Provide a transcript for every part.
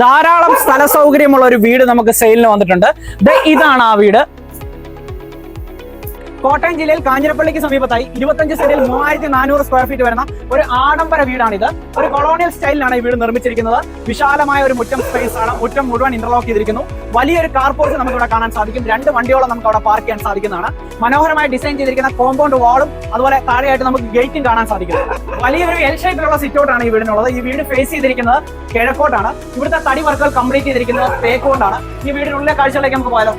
ധാരാളം സ്ഥല സൗകര്യമുള്ള ഒരു വീട് നമുക്ക് സെയിലിന് വന്നിട്ടുണ്ട്. ഇതാണ് ആ വീട്. കോട്ടയം ജില്ലയിൽ കാഞ്ഞിരപ്പള്ളിക്ക് സമീപത്തായി 25 സെന്റിൽ 3400 സ്ക്വയർ ഫീറ്റ് വരുന്ന ഒരു ആഡംബര വീടാണിത്. ഒരു കൊളോണിയൽ സ്റ്റൈലിലാണ് ഈ വീട് നിർമ്മിച്ചിരിക്കുന്നത്. വിശാലമായ ഒരു മുറ്റം സ്പേസ് ആണ്. മുറ്റം മുഴുവൻ ഇന്റർലോക്ക് ചെയ്തിരിക്കുന്നു. വലിയൊരു കാർ പോർച്ച് നമുക്ക് ഇവിടെ കാണാൻ സാധിക്കും. 2 വണ്ടിയോളം നമുക്ക് അവിടെ പാർക്ക് ചെയ്യാൻ സാധിക്കുന്നതാണ്. മനോഹരമായി ഡിസൈൻ ചെയ്തിരിക്കുന്ന കോമ്പൗണ്ട് വാളും അതുപോലെ താഴെയായിട്ട് നമുക്ക് ഗേറ്റും കാണാൻ സാധിക്കുന്നത്. വലിയൊരു എൽ ഷേപ്പിലുള്ള സിറ്റൗട്ടാണ് ഈ വീടിനുള്ളത്. ഈ വീട് ഫേസ് ചെയ്തിരിക്കുന്നത് കിഴക്കോട്ടാണ്. ഇവിടുത്തെ തടി വർക്കുകൾ കംപ്ലീറ്റ് ചെയ്തിരിക്കുന്നത് തേക്കുകൊണ്ടാണ്. ഈ വീടിനുള്ളിലെ കാഴ്ചകളിലേക്ക് നമുക്ക് പോയാലോ.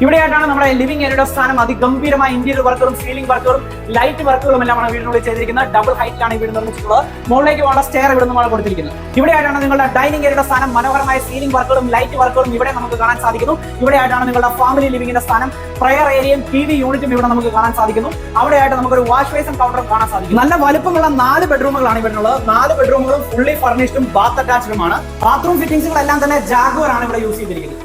ഇവിടെയായിട്ടാണ് നമ്മുടെ ലിവിംഗ് ഏരിയയുടെ സ്ഥാനം. അതിഗംഭീരമായ ഇന്റീരിയർ വർക്കുകളും സീലിംഗ് വർക്കുകളും ലൈറ്റ് വർക്കുകളും എല്ലാമാണ് വീടിനുള്ളിൽ ചെയ്തിരിക്കുന്നത്. ഡബിൾ ഹൈറ്റിലാണ് ഈ വീട് നിർമ്മിച്ചിട്ടുള്ളത്. മുകളിലേക്ക് പോകേണ്ട സ്റ്റെയർ ഇവിടെ നിന്നാണ് കൊടുത്തിരിക്കുന്നത്. ഇവിടെയായിട്ടാണ് നിങ്ങളുടെ ഡൈനിങ് ഏരിയയുടെ സ്ഥാനം. മനോഹരമായ സീലിംഗ് വർക്കുകളും ലൈറ്റ് വർക്കുകളും ഇവിടെ നമുക്ക് കാണാൻ സാധിക്കുന്നു. ഇവിടെയായിട്ടാണ് നിങ്ങളുടെ ഫാമിലി ലിവിംഗിന്റെ സ്ഥാനം. പ്രയർ ഏരിയയും TV യൂണിറ്റും ഇവിടെ നമുക്ക് കാണാൻ സാധിക്കുന്നു. അവിടെയായിട്ട് നമുക്കൊരു വാഷ് ബേസിൻ കൗണ്ടറും കാണാൻ സാധിക്കും. നല്ല വലുപ്പമുള്ള 4 ബെഡ്റൂമുകളാണ് ഇവിടെയുള്ളത്. 4 ബെഡ്റൂമുകളും ഫുള്ളി ഫർണിഷ്ഡും ബാത്ത് അറ്റാച്ച്ഡുമാണ്. ബാത്റൂം ഫിറ്റിംഗ്സുകളെല്ലാം തന്നെ ജാഗ്വർ ആണ് ഇവിടെ യൂസ് ചെയ്തിരിക്കുന്നത്.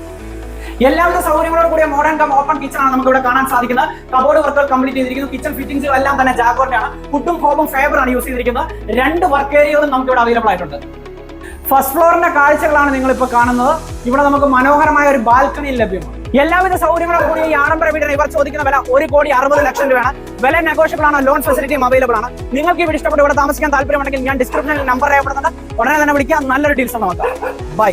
എല്ലാവിധ സൗകര്യങ്ങളോട് കൂടിയ മോഡേൺ കം ഓപ്പൺ കിച്ചൺ ആണ് നമുക്ക് ഇവിടെ കാണാൻ സാധിക്കുന്നത്. കബോർഡ് വർക്കുകൾ കംപ്ലീറ്റ് ചെയ്തിരിക്കുന്നു. കിച്ചൺ ഫിറ്റിംഗ്സുകൾ എല്ലാം തന്നെ ജാഗ്വറിന്റെ ആണ്. ഫുഡും ഹോമും ഫേബർ ആണ് യൂസ് ചെയ്തിരിക്കുന്നത്. 2 വർക്ക് ഏരിയകളും നമുക്ക് ഇവിടെ അവൈലബിൾ ആയിട്ടുണ്ട്. ഫസ്റ്റ് ഫ്ലോറിന്റെ കാഴ്ചകളാണ് നിങ്ങൾ ഇപ്പോൾ കാണുന്നത്. ഇവിടെ നമുക്ക് മനോഹരമായ ഒരു ബാൽക്കണി ലഭ്യമാണ്. എല്ലാവിധ സൗകര്യങ്ങളോട് കൂടിയ ഈ ആഡംബര വീടിന് ഇവർ ചോദിക്കുന്ന വില 1,60,00,000 രൂപയാണ്. വില നെഗോഷ്യബിൾ ആണ്. ലോൺ ഫെസിലിറ്റിയും അവൈലബിൾ ആണ്. നിങ്ങൾക്ക് ഇവിടെ ഇഷ്ടപ്പെട്ട് ഇവിടെ താമസിക്കാൻ താല്പര്യമുണ്ടെങ്കിൽ ഞാൻ ഡിസ്ക്രിപ്ഷനിൽ നമ്പർ രേഖപ്പെടുന്നുണ്ട്. ഉടനെ തന്നെ വിളിക്കാം. നല്ലൊരു ഡീൽസ് നോക്കാം. ബൈ.